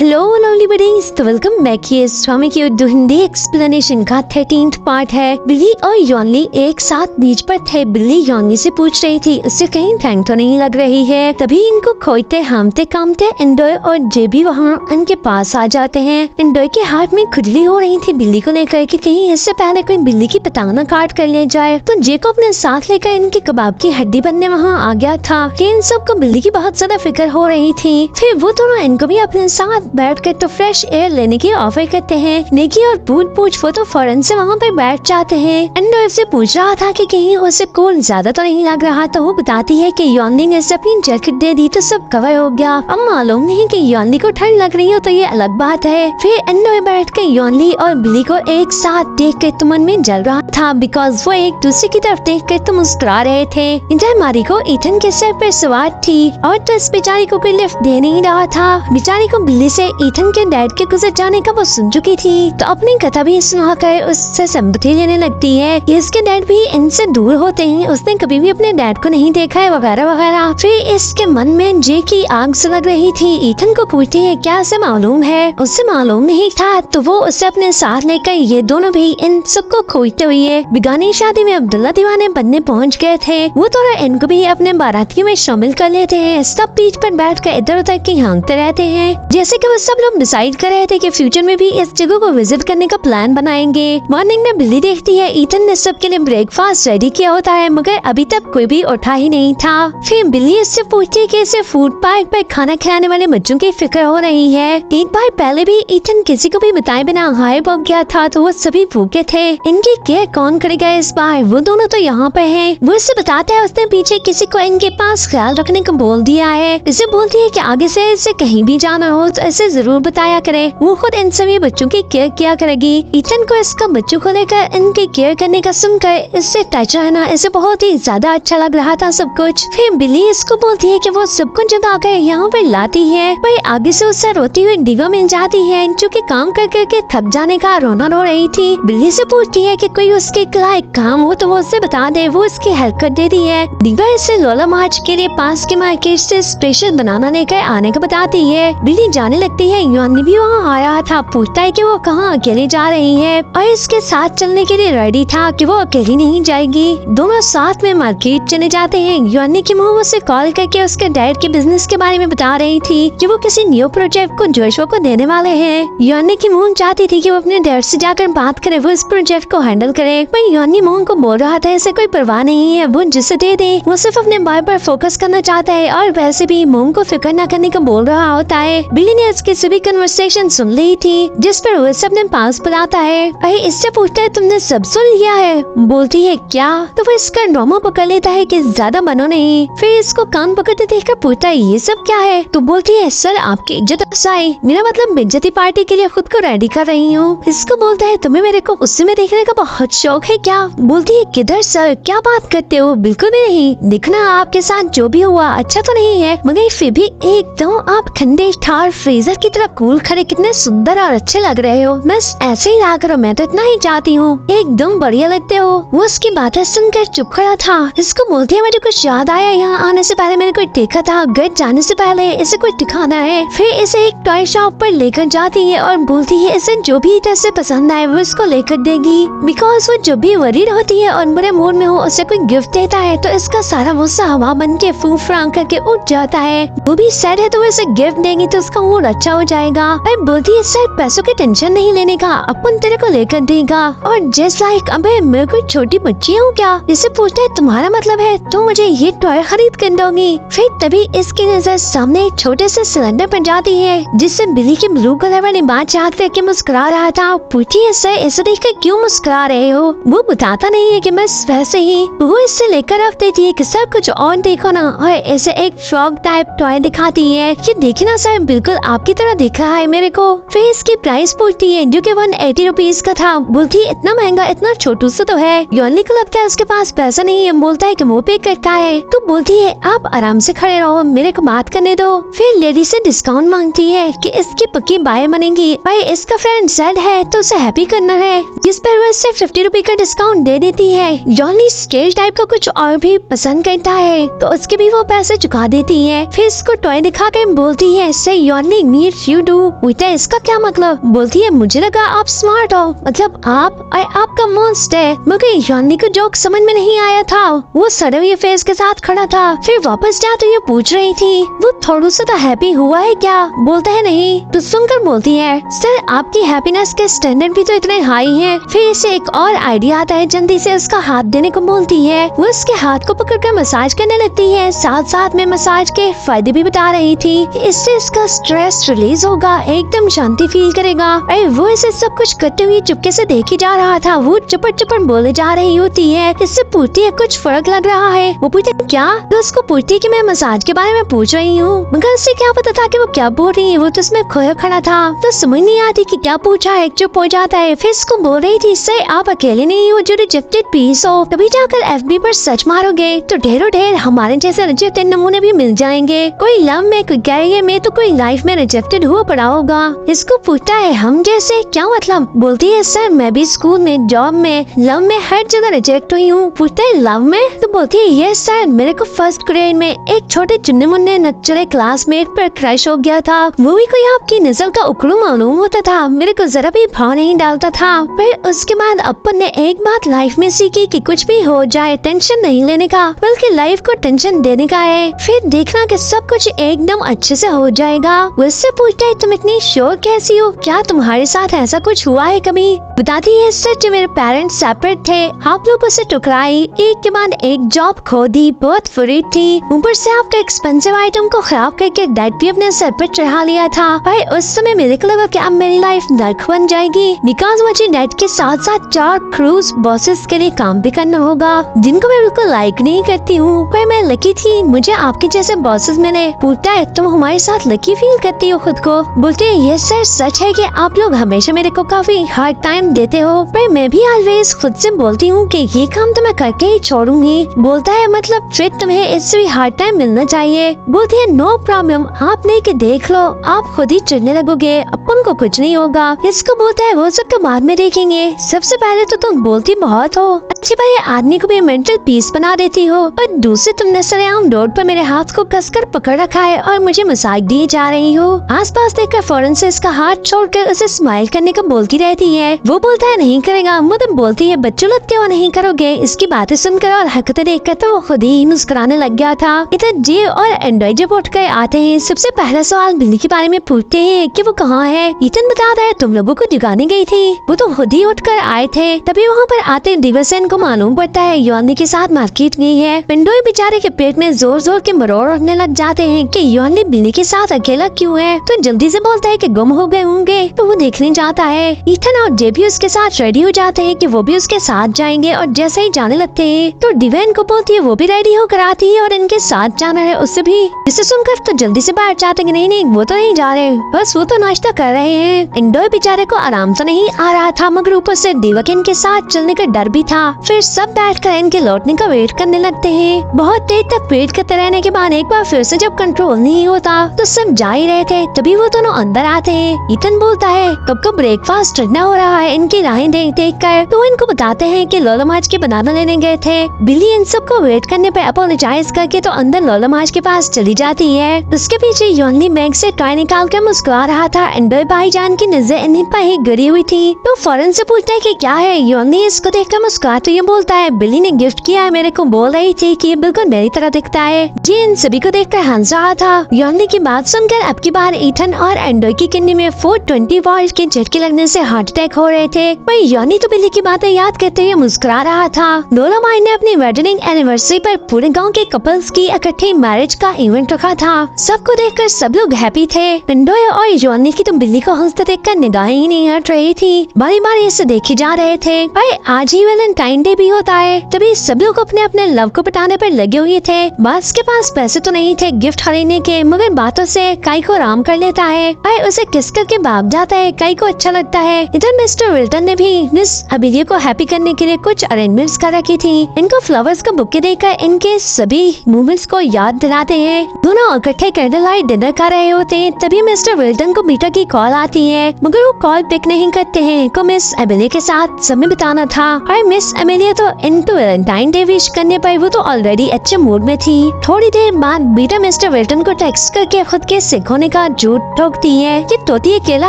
Hello lovely buddies, तो welcome back. ये स्वामी की उर्दू हिंदी एक्सप्लेनेशन का 13th पार्ट है। बिल्ली और योनली एक साथ बीच पर थे। बिल्ली योनली से पूछ रही थी उससे कहीं ठंड तो नहीं लग रही है। तभी इनको खोजते हामते कामते इंडोय और जेबी वहाँ इनके पास आ जाते हैं। इंडोय के हाथ में खुजली हो रही थी बिल्ली को लेकर कि कहीं इससे पहले कोई बिल्ली की पताना काट कर ले जाए। तो जे को अपने साथ लेकर इनके कबाब की हड्डी बनने वहाँ आ गया था कि इन सबको बिल्ली की बहुत ज्यादा फिक्र हो रही थी। फिर वो दोनों इनको भी अपने साथ बैठकर तो फ्रेश एयर लेने की ऑफर करते हैं। नेकी और पूछ वो तो फौरन से वहाँ पर बैठ जाते हैं। इंडोय से पूछ रहा था कि कहीं उसे कोल्ड ज्यादा तो नहीं लग रहा, तो वो बताती है कि योनली ने से अपनी जैकेट दे दी तो सब कवर हो गया। अब मालूम नहीं कि योनली को ठंड लग रही हो तो ये अलग बात है। फिर इंडोय बैठ कर योनली और बिल्ली को एक साथ देख कर तो मन में जल रहा था, बिकॉज वो एक दूसरे की तरफ देख कर तो मुस्कुरा रहे थे। इंटर मारी को ईथन के सर पर सवार थी और तो इस बेचारी को कोई लिफ्ट दे नहीं रहा था। बेचारी को बिल्ली से ईथन के डैड के गुजर जाने का वो सुन चुकी थी, तो अपनी कथा भी सुनाकर उससे संपत्ति लेने लगती है कि इसके डैड भी इनसे दूर होते हैं, उसने कभी भी अपने डैड को नहीं देखा है वगैरह वगैरह। फिर इसके मन में जे की आग से लग रही थी। ईथन को पूछती है क्या उसे मालूम है, उससे मालूम नहीं था। तो वो उसे अपने साथ लेकर ये दोनों भी इन सबको खोजते हुए बिगानी शादी में अब्दुल्ला दीवाने बनने पहुँच गए थे। वो दोनों इनको भी अपने बारातियों में शामिल कर लेते हैं। सब पीठ पर बैठ कर इधर उधर की हाँकते रहते हैं, जैसे कि वो सब लोग डिसाइड कर रहे थे कि फ्यूचर में भी इस जगह को विजिट करने का प्लान बनाएंगे। मॉर्निंग में बिल्ली देखती है ईथन ने सबके लिए ब्रेकफास्ट रेडी किया होता है, मगर अभी तक कोई भी उठा ही नहीं था। फिर बिल्ली इससे पूछती है कि इसे फूड पार्क पर खाना खिलाने वाले बच्चों की फिक्र हो रही है। एक बार पहले भी ईथन किसी को भी बताए बिना गायब हो गया था, तो वो सभी भूखे थे। इनकी केयर कौन करेगा इस बार? वो दोनों तो यहाँ पे हैं। वो इससे बताते हैं उसने पीछे किसी को इनके पास ख्याल रखने को बोल दिया है। इसे बोलती है कि आगे से इसे कहीं भी जाना हो तो इसे जरूर बताया करे, वो खुद इन सभी बच्चों की केयर किया करेगी। ईथन को इसका बच्चों को लेकर इनकी केयर करने का सुनकर इससे टच रहना इसे बहुत ही ज्यादा अच्छा लग रहा था सब कुछ। फिर बिल्ली इसको बोलती है कि वो सब कुछ जगाकर यहाँ पर लाती है, पर आगे से उससे रोती हुई डिगा मिल जाती है जो कि काम कर करके थक जाने का रोना रो रही थी। बिल्ली से पूछती है कि कोई उसके लायक काम हो तो वो उसे बता दे, वो उसकी हेल्प कर देती है। डिगा इसे लोला मार्च के लिए पास के मार्केट से स्पेशल बनाना लेकर आने का बताती है। बिल्ली जाने लगती है। योनी भी वहाँ आ रहा था, पूछता है कि वो कहाँ अकेले जा रही है और इसके साथ चलने के लिए रेडी था कि वो अकेली नहीं जाएगी। दोनों साथ में मार्केट चले जाते हैं। योनी की माँ उसे कॉल करके उसके डैड के बिजनेस के बारे में बता रही थी कि वो किसी न्यू प्रोजेक्ट को जोशो को देने वाले हैं। योनी की माँ चाहती थी कि वो अपने डैड से जाकर बात करे, वो इस प्रोजेक्ट को हैंडल करे, पर योनी माँ को बोल रहा था इसे कोई परवाह नहीं है, वो जिसे दे दे। वो सिर्फ अपने बाय पर फोकस करना चाहता है और वैसे भी मोम को फिक्र न करने का बोल रहा होता है। बिल्ली ने इसकी सभी कन्वर्सेशन सुन ली थी, जिस पर वो इसे अपने पास बुलाता है। अरे इससे पूछता है तुमने सब सुन लिया है? बोलती है क्या? तो वो इसका ड्रामा पकड़ लेता है कि ज्यादा बनो नहीं। फिर इसको कान पकड़ते देखकर पूछता है ये सब क्या है? तो बोलती है सर आपकी इज्जत अफसाई, मेरा मतलब बेइज्जती पार्टी के लिए खुद को रेडी कर रही हूँ। इसको बोलता है तुम्हें मेरे को गुस्से में देखने का बहुत शौक है क्या? बोलती है किधर सर, क्या बात करते हो? बिल्कुल भी नहीं, दिखना आपके साथ जो भी हुआ अच्छा तो नहीं है, मगर फिर भी एकदम आप ठंडे ठार फ्रीजर की तरह कूल खड़े कितने सुंदर और अच्छे लग रहे हो। बस ऐसे ही रहा करो, मैं तो इतना ही चाहती हूँ, एकदम बढ़िया लगते हो। वो उसकी बातें सुनकर चुप खड़ा था। इसको बोलती है मुझे कुछ याद आया, यहाँ आने से पहले मैंने कोई देखा था, घर जाने से पहले इसे कुछ दिखाना है। फिर इसे एक टॉय शॉप पर लेकर जाती है और बोलती है इसे जो भी इसे पसंद आए वो इसको लेकर देगी, बिकॉज वो जो भी वरीड होती है और बुरे मूड में हो उसे कोई गिफ्ट देता है तो इसका सारा गुस्सा हवा बन के फूफांग करके उठ जाता है। वो भी सैड है तो वो इसे गिफ्ट देंगी तो उसका मूड अच्छा हो जाएगा। और बोलती है सर पैसों की टेंशन नहीं लेने का, अपन तेरे को लेकर देगा। और जस्ट लाइक अबे मैं कोई छोटी बच्ची हूँ क्या? इसे पूछता है तुम्हारा मतलब है तो मुझे ये टॉय खरीद कर दोगी? फिर तभी इसकी नजर सामने एक छोटे से सिलेंडर पर जाती है, जिससे बिल्ली के ब्लू कलर वाली बात याद करके मुस्कुरा रहा था। पूछती है सर इसे देखकर क्यों मुस्कुरा रहे हो? वो बताता नहीं है कि बस वैसे ही। वो इससे लेकर रख देती है कि सर कुछ और देखो ना, और ऐसे एक फ्रॉग टाइप टॉय दिखाती है कि देखिए ना सर बिल्कुल आपकी तरह दिख रहा है मेरे को। फिर इसकी प्राइस पूछती है जो कि 180 रुपीज का था। बोलती है इतना महंगा, इतना छोटू सा तो है। योनी को लगता है उसके पास पैसा नहीं है, बोलता है कि वो पे करता है। तो बोलती है आप आराम से खड़े रहो, मेरे को बात करने दो। फिर लेडी से डिस्काउंट मांगती है कि इसकी पक्की बाय बनेगी, भाई इसका फ्रेंड सैड है तो उसे हैप्पी करना है, जिस पर वो इससे 50 रुपए का डिस्काउंट दे देती है। योनी स्केल टाइप का कुछ और भी पसंद करता है तो उसके भी वो पैसे चुका देती है। फिर इसको टॉय दिखा कर बोलती है इससे योनी नीड फ्यू यू डू? बेटा इसका क्या मतलब? बोलती है मुझे लगा आप स्मार्ट हो, मतलब आप आपका मस्त है। मगर यानी को जोक समझ में नहीं आया था। वो सड़े हुए फेस के साथ खड़ा था। फिर वापस जाते हुए पूछ रही थी वो थोड़ा सा तो हैप्पी हुआ है क्या? बोलता है नहीं। तो सुनकर बोलती है सर आपकी हैप्पीनेस के स्टैंडर्ड भी तो इतने हाई हैं। फिर इसे एक और आइडिया आता है, जल्दी से उसका हाथ देने को बोलती है। वो उसके हाथ को पकड़कर मसाज करने लगती है, साथ साथ में मसाज के फायदे भी बता रही थी। इससे इसका स्ट्रेस रिलीज होगा, एकदम शांति फील करेगा। अरे वो इसे सब कुछ करते हुए चुपके से देखी जा रहा था। वो चुपट चुपट बोले जा रही होती है। इससे पूछती है कुछ फर्क लग रहा है। वो पूछती क्या? तो उसको पूछती कि मैं मसाज के बारे में पूछ रही हूँ, मगर उससे क्या पता था कि वो क्या बोल रही है। वो तो उसमें खोया खड़ा था, तो समझ नहीं आती कि क्या पूछा है। चुप हो जाता है। फिर इसको बोल रही थी सर आप अकेले नहीं हो जो रिजेक्टेड पीस हो, कभी जाकर FB पर सर्च मारोगे तो ढेरों ढेर हमारे जैसे रिजेक्टेड नमूने भी मिल जाएंगे। कोई लव में, कोई कैरियर में, तो कोई लाइफ में रिजेक्टेड हुआ पड़ा होगा। इसको पूछता है हम जैसे? क्या मतलब? बोलती है सर मैं भी स्कूल में, जॉब में, लव में हर जगह रिजेक्ट हुई हूँ। पूछता है लव में? तो बोलती है यस सर, मेरे को फर्स्ट ग्रेड में एक छोटे चुन्ने मुन्ने नक्चले क्लासमेट पर क्रश हो गया था। वो भी कोई आपकी नस्ल का उकड़ू मालूम होता था, मेरे को जरा भी भाव नहीं डालता था। फिर उसके बाद अपन ने एक बात लाइफ में सीखी कि कुछ भी हो जाए टेंशन नहीं लेने का, बल्कि लाइफ को टेंशन देने का है। फिर देखना कि सब कुछ एकदम अच्छे से हो जाएगा। उससे पूछता है तुम इतनी श्योर कैसी हो? क्या तुम्हारे साथ ऐसा कुछ हुआ है कभी? बताती है सच मेरे पेरेंट्स सेपरेट थे, आप लोगों से टकराई, एक के बाद एक जॉब खो दी, बहुत फरीद थी, ऊपर से आपके एक्सपेंसिव आइटम को खराब करके डेट भी अपने सर पर चढ़ा लिया था। और उस समय मेरे को लगा कि अब मेरी लाइफ नर्क बन जाएगी, बिकॉज मुझे डेट के साथ साथ 4 क्रूज बॉसेस के लिए काम भी करना होगा, जिनको मैं बिल्कुल लाइक नहीं करती हूँ। पर मैं लकी थी, मुझे आपके जैसे बॉसेस मिले। पूछता है तुम हमारे साथ लकी फील करती हो खुद को? बोलते है ये सर सच है कि आप लोग हमेशा मेरे को काफी हार्ड टाइम देते हो, पर मैं भी ऑलवेज खुद से बोलती हूँ कि ये काम तो मैं करके ही छोड़ूंगी। बोलता है मतलब फिर तुम्हें इससे भी हार्ड टाइम मिलना चाहिए। बोलती है नो प्रॉब्लम, आप लेके देख लो, आप खुद ही चिढ़ने लगोगे, अपन को कुछ नहीं होगा। इसको बोलता है वो सब तो बाद में देखेंगे, सबसे पहले तो तुम बोलती बहुत हो, अच्छे भले आदमी को भी मेंटल पीस बना देती हो, और दूसरे तुमने सरेआम रोड पर मेरे हाथ को कसकर पकड़ रखा है और मुझे मसाज दिए जा रही हो। आसपास देखकर फौरन से इसका हाथ छोड़कर उसे स्माइल करने को बोलती रहती है। वो बोलता है नहीं करेगा। मतलब बोलती है बच्चों लोग क्यों नहीं करोगे? इसकी बातें सुनकर और हरकतें देखकर तो वो खुद ही मुस्कुराने लग गया था। इधर जे और एंड्रॉइड जब उठ कर आते हैं, सबसे पहला सवाल बिल्ली के बारे में पूछते हैं कि वो कहाँ है। ईथन बताता है तुम लोगों को जगाने गई थी, वो तो खुद ही उठ कर आए थे। तभी वहाँ पर आते डिवरसन को मालूम पड़ता है योनी के साथ मार्केट गई है। पिंडोई बेचारे के पेट में जोर जोर के मरोड़ उठने लग जाते हैं कि योनी बिल्ली के साथ अकेला क्यों है। तो जल्दी से बोलता है कि गुम हो गए होंगे, तो वो देखने जाता है। ईथन और जे भी उसके साथ रेडी हो जाते हैं कि वो भी उसके साथ जाएंगे, और जैसे ही जाने लगते हैं तो डिवेन को बोलती है वो भी रेडी होकर आती है और इनके साथ जाना है उससे भी। जिसे सुनकर तो जल्दी से बाहर जाते हैं, नहीं वो तो नहीं जा रहे, बस वो तो नाश्ता कर रहे हैं। इंडोय बेचारे को आराम तो नहीं आ रहा था, मगर ऊपर से दिवकिन के साथ चलने का डर भी था। फिर सब बैठकर इनके लौटने का वेट करने लगते हैं। बहुत देर तक वेट करते रहने के बाद एक बार फिर से जब कंट्रोल नहीं होता तो सब जा ही रहे थे, तभी वो दोनों अंदर आते हैं। ईथन बोलता है कब को ब्रेकफास्ट करना हो रहा है, इनकी राहें देख देख कर। तो इनको बताते हैं कि लोलामाज के बनाना लेने गए थे। बिल्ली इन सबको वेट करने पर अपोलोजाइज करके तो अंदर लोलामाज के पास चली जाती है। उसके पीछे योनली बैग से टॉय निकाल कर मुस्कुरा रहा था। एंडोय भाईजान की नजर इन्हीं पर ही गिरी हुई थी, तो फौरन से पूछता है कि क्या है। योनली इसको देखकर मुस्कुरा तो ये बोलता है बिल्ली ने गिफ्ट किया है, मेरे को बोल रही थी कि ये बिल्कुल मेरी तरह दिखता है। जी इन सभी को देखकर हंस रहा था। योनली की बात सुनकर अब की बार ईथन और एंडोय की किडनी में 420 वॉल्ट के झटके लगने से हार्ट अटैक हो रहे थे। पर योनी तो बिल्ली की बातें याद करते हुए मुस्कुरा रहा था। लोलामाई ने अपनी वेडिंग एनिवर्सरी पर पूरे गांव के कपल्स की इकट्ठी मैरिज का इवेंट रखा था। सबको देखकर सब लोग हैप्पी थे। एंडोय और योनी की तो बिल्ली को हंसते देखकर निगाहें ही नहीं हट रही थी, बारी बारी इसे देखे जा रहे थे। पर आज ही वैलेंटाइन डे भी होता है, तभी सब लोग अपने अपने लव को पटाने पर लगे हुए थे। बस के पास पैसे तो नहीं थे गिफ्ट खरीदने के, मगर बातों से काई को आराम कर लेता है और उसे किस करके भाग जाता है। काई को अच्छा लगता है। इधर मिस्टर विल्टन ने भी मिस अबिलिया को हैप्पी करने के लिए कुछ अरेंजमेंट्स कर रखी थी। इनको फ्लावर्स का बुके देकर इनके सभी मूवमेंट्स को याद दिलाते हैं। दोनों इकट्ठे कैंडल लाइट डिनर कर रहे होते हैं, तभी मिस्टर विल्टन को बीटा की कॉल आती है, मगर वो कॉल पिक नहीं करते हैं। को मिस एमिलिया के साथ समय बिताना था और मिस एमिलिया तो इनको वैलेंटाइन डे विश करने पर वो तो ऑलरेडी अच्छे मूड में थी। थोड़ी देर बाद बीटा मिस्टर विल्टन को टेक्स्ट करके खुद के सिक होने का झूठ ठोकती है कि तोती अकेला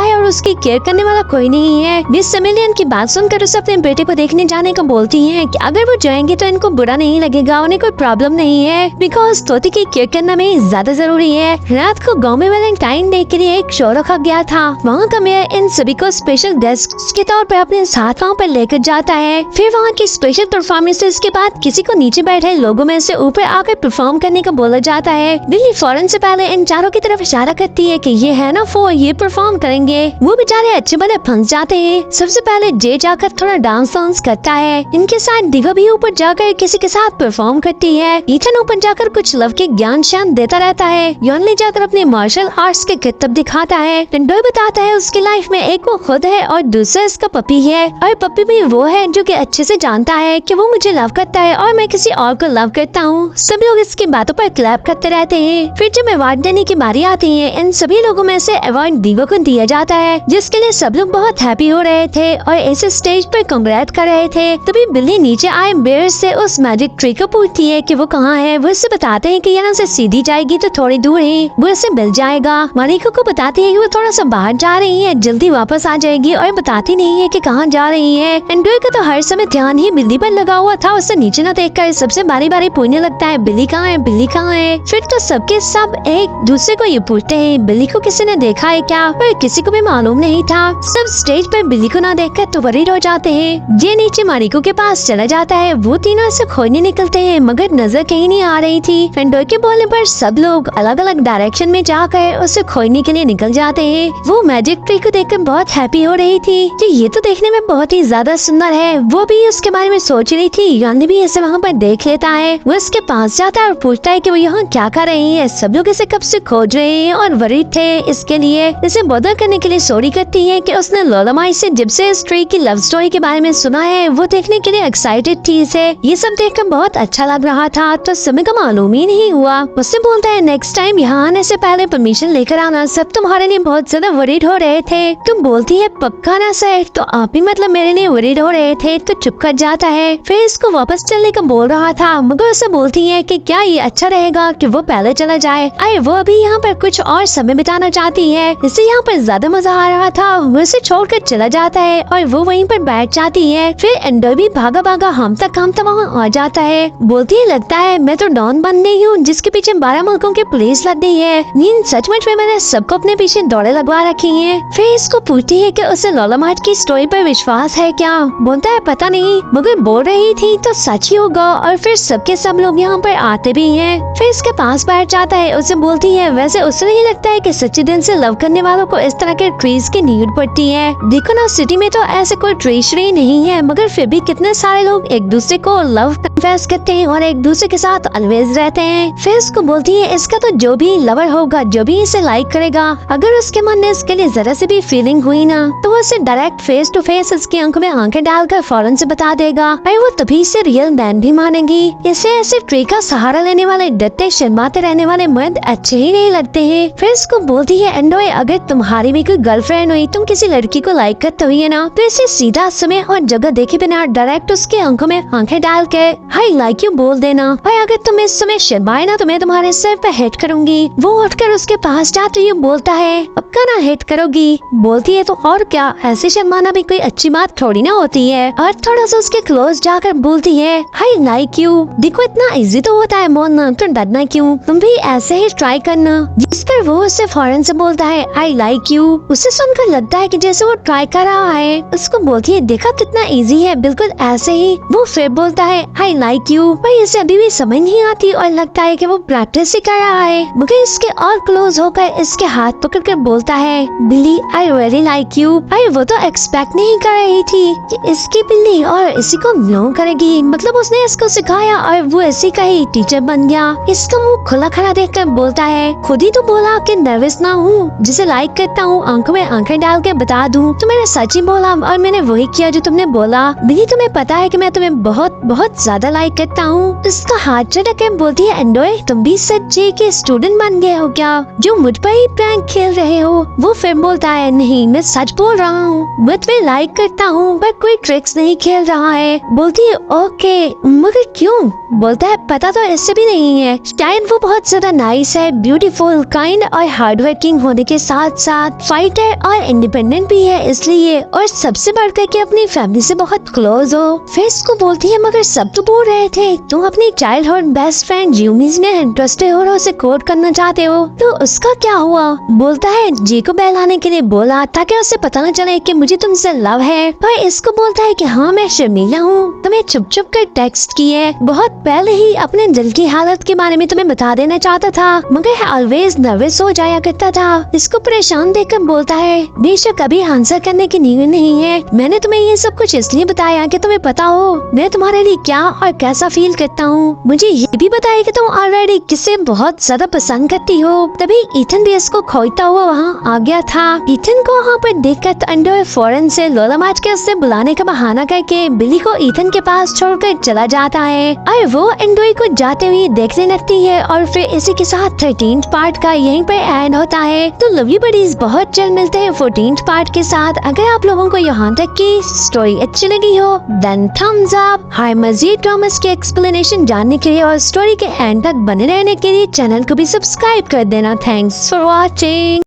है और उसकी केयर करने वाला कोई नहीं है। मिस सिमिलियन की बात सुनकर उसे अपने बेटे को देखने जाने को बोलती है कि अगर वो जाएंगे तो इनको बुरा नहीं लगेगा, उन्हें कोई प्रॉब्लम नहीं है, बिकॉज तोती की केयर करना में ज्यादा जरूरी है। रात को गाँव में वैलेंटाइन डे के लिए एक शो रखा गया था। वहाँ का मेयर इन सभी को स्पेशल गेस्ट के तौर पर अपने साथ वहाँ पर लेकर जाता है। फिर वहाँ की स्पेशल परफॉर्मेंसेस के बाद किसी को नीचे बैठे लोगों में से ऊपर आकर परफॉर्म करने का बोला जाता है। बिल्ली फौरन से पहले इन चारों की तरफ इशारा करती है कि ये है ना फो, ये परफॉर्म करेंगे। वो बेचारे अच्छे भले फंस जाते हैं। सबसे पहले जे जाकर थोड़ा डांस करता है। इनके साथ दिवा भी ऊपर जाकर किसी के साथ परफॉर्म करती है। ईथन ऊपर जाकर कुछ लव के ज्ञान शान देता रहता है। यॉनली जाकर अपने मार्शल आर्ट्स के किताब दिखाता है। टेंडोय बताता है उसकी लाइफ में एक वो खुद है और दूसरा इसका पपी है, और पपी भी वो है जो कि अच्छे से जानता है कि वो मुझे लव करता है और मैं किसी और को लव करता हूँ। सब लोग इसकी बातों पर क्लैप करते रहते हैं। फिर जब अवार्ड देने की बारी आती है, इन सभी लोगों में से अवार्ड दिवा को दिया जाता है, जिसके लिए सब लोग बहुत हैप्पी हो रहे थे और ऐसे स्टेज पर कांग्रेट कर रहे थे। तभी बिल्ली नीचे आए बेयर से उस मैजिक ट्री को पूछती है कि वो कहाँ है। वो उससे बताते हैं कि यहाँ से सीधी जाएगी तो थोड़ी दूर है, वो उसे मिल जाएगा। मारिको को बताती है कि वो थोड़ा सा बाहर जा रही है, जल्दी वापस आ जाएगी, और बताती नहीं है कि कहाँ जा रही है। एंड्रॉय का तो हर समय ध्यान ही बिल्ली पर लगा हुआ था। उसे नीचे न देखकर सबसे बारी बारी पूछने लगता है बिल्ली कहाँ है, बिल्ली कहाँ है। फिर तो सबके सब एक दूसरे को ये पूछते हैं बिल्ली को किसी ने देखा है क्या, पर किसी को भी मालूम नहीं था। सब स्टेज पर बिल्ली को न देखकर तो वरीड हो जाते हैं। जे नीचे मारिको के पास चला जाता है। वो तीनों ऐसे खोजने निकलते हैं मगर नजर कहीं नहीं आ रही थी। एंड्रॉय के बोलने पर सब लोग अलग अलग डायरेक्शन में जाकर उसे खोजने के लिए निकल जाते हैं। वो मैजिक ट्री को देखकर बहुत हैप्पी हो रही थी कि ये तो देखने में बहुत ही ज्यादा सुंदर है। वो भी उसके बारे में सोच रही थी। यानी भी इसे वहाँ पर देख लेता है। वो इसके पास जाता है और पूछता है कि वो यहाँ क्या कर रही है। सब लोग इसे कब से खोज रहे हैं और वरीड थे इसके लिए। इसे बदल करने के लिए सॉरी करती है कि उसने लोलामाई से जब से इस ट्री की लव स्टोरी के बारे में सुना है, वो देखने के लिए एक्साइटेड थी। इसे ये सब देखकर बहुत अच्छा लग रहा था, तो समय का मालूम ही नहीं हुआ। उससे बोलता है नेक्स्ट टाइम यहाँ आने से पहले परमिशन लेकर आना, सब तुम्हारे लिए बहुत ज्यादा वरीड हो रहे थे। तुम बोलती है पक्का ना सर, तो आप ही मतलब मेरे लिए वरीड हो रहे थे, तो चुप कर जाता है। फिर इसको वापस चलने का बोल रहा था मगर उसे बोलती है कि क्या ये अच्छा रहेगा कि वो पहले चला जाए। अरे वो अभी यहाँ पर कुछ और समय बिताना चाहती है। इसे यहाँ पर ज्यादा मजा आ रहा था। वो इसे छोड़कर चला जाता है और वो वहीं पर बैठ जाती है। फिर एंडर भी भागा भागा हम तक वहाँ आ जाता है। बोलती है लगता है मैं तो डॉन बन गई हूँ जिसके पीछे 12 मुल्कों की पुलिस लग गई है। नींद सचमुच में मैंने सबको अपने पीछे दौड़े लगवा रखी है। फिर इसको पूछती है कि उसे लोलामार्ट की स्टोरी पर विश्वास है क्या। बोलता है पता नहीं मगर बोल रही थी तो सच ही होगा। और फिर सबके सब लोग यहाँ पर आते भी हैं। फिर इसके पास बैठ जाता है। उसे बोलती है वैसे उसे नहीं लगता है कि सच्चे दिल से लव करने वालों को इस तरह के ट्रीज की नीड पड़ती है। देखो ना सिटी में तो ऐसे कोई ट्री नहीं है मगर फिर भी कितने सारे लोग एक दूसरे को लव कन्फेस करते हैं और एक दूसरे के साथ ऑलवेज रहते हैं। फिर इसको बोलती है इसका तो जो भी लवर होगा, जो भी इसे लाइक करेगा, अगर उसके मन में इसके लिए जरा से भी फीलिंग हुई ना तो वो इसे डायरेक्ट फेस टू फेस इसकी आंखों में आंखें डालकर फौरन से बता देगा। और वो तभी इसे रियल मैन भी मानेगी। इसे ऐसे ट्री का सहारा लेने वाले डरते शर्माते रहने वाले मर्द अच्छे ही नहीं लगते हैं। फिर इसको बोलती है एंडोय अगर तुम्हारी भी कोई गर्लफ्रेंड हुई, तुम किसी लड़की को लाइक करते हुई है ना, तो इसे सीधा समय और जगह देखे बिना डायरेक्ट उसके आंखों में आंखें डाल के हाई लाइक यू बोल देना। और अगर तुम इस समय शर्माए ना तो मैं तुम्हारे सर पे हिट करूंगी। वो उठकर उसके पास जाते हुए बोलता है पक्का ना हिट करोगी। बोलती है तो और क्या, ऐसे शर्माना भी कोई अच्छी बात थोड़ी ना होती है। और थोड़ा सा उसके क्लोज जाकर बोलती है हाई लाइक यू। देखो इतना इजी तो होता है बोलना, तो डरना क्यों, तुम भी ऐसे ही ट्राई करना। जिस पर वो उससे फौरन से बोलता है आई लाइक यू। उसे सुनकर लगता है कि जैसे वो ट्राई कर रहा है। उसको बोलती है देखा कितना इजी है, बिल्कुल ऐसे ही। वो फिर बोलता है आई लाइक यू, पर इसे अभी भी समझ नहीं आती और लगता है कि वो प्रैक्टिस ही कर रहा है। मगर इसके और क्लोज होकर इसके हाथ पकड़कर बोलता है बिल्ली आई रियली लाइक यू। अरे वो तो एक्सपेक्ट नहीं कर रही थी कि इसकी बिल्ली और इसी को नो करेगी। मतलब उसने इसको सिखाया और वो इसी का ही टीचर बन गया। इसका मुंह खुला खड़ा देखकर बोलता है खुद ही तो बोला कि नर्वस ना हूँ, जिसे लाइक करता हूँ आंखों में आंखें डाल के बता दूँ। तो मैंने सच ही बोला और मैंने वही किया जो तुमने बोला। बिल्ली तुम्हें पता है कि मैं तुम्हें बहुत बहुत ज्यादा लाइक करता हूँ। इसका हाथ चढ़ा के बोलती है एंडोय तुम भी सच्चे के स्टूडेंट बन गए हो क्या, जो मुझ पर ही प्रैंक खेल रहे हो। वो फिर बोलता है नहीं मैं सच बोल रहा हूँ, बट मैं लाइक करता हूँ पर कोई ट्रिक्स नहीं खेल रहा है। बोलती है ओके मगर क्यों। बोलता है पता तो इससे भी नहीं है, शायद वो बहुत ज्यादा नाइस है, ब्यूटीफुल, काइंड और हार्ड वर्किंग होने के साथ साथ फाइटर और इंडिपेंडेंट भी है इसलिए, और सबसे बढ़कर के अपनी फैमिली से बहुत क्लोज हो। फिर इसको बोलती है मगर सब तो बोल रहे थे तुम अपनी चाइल्डहुड बेस्ट फ्रेंड यूमिज में इंटरेस्टेड हो, उसे कोर्ट करना चाहते हो, तो उसका क्या हुआ? बोलता है जी को बहलाने के लिए बोला ताकि उसे पता न चले कि मुझे तुमसे लव है। पर इसको बोलता है कि हाँ मैं शर्मीला हूँ, तुम्हें छुप छुप कर टेक्स्ट किए, बहुत पहले ही अपने दिल की हालत के बारे में तुम्हें बता देना चाहता था, मगर ऑलवेज नर्वस हो जाया करता था। इसको परेशान देखकर बोलता है बेशक अभी आंसर करने की नींद नहीं है, मैंने तुम्हें ये सब कुछ इसलिए बताया कि तुम्हें पता हो मैं तुम्हारे लिए क्या और कैसा फील करता हूँ। मुझे ये भी बताया कि तुम ऑलरेडी किसे बहुत ज्यादा पसंद करती हो। तभी ईथन भी इसको खोजता हुआ वहाँ आ गया था। ईथन को वहाँ पर देखकर अंडर फौरन से लोला माच के उससे बुलाने का बहाना करके बिली को ईथन के पास छोड़कर चला जाता है और वो एंडोई को जाते हुए देखने लगती है। और फिर इसी के साथ 13th पार्ट का यहीं पर एंड होता है। तो लव यू बडीज बहुत जल्द मिलते हैं 14th पार्ट के साथ। अगर आप लोगों को यहाँ तक की स्टोरी अच्छी लगी हो देन थम्स अप। हर मजीद ड्रामास के एक्सप्लेनेशन जानने के लिए और स्टोरी के एंड तक बने रहने के लिए चैनल को भी सब्सक्राइब कर देना। Thanks for watching.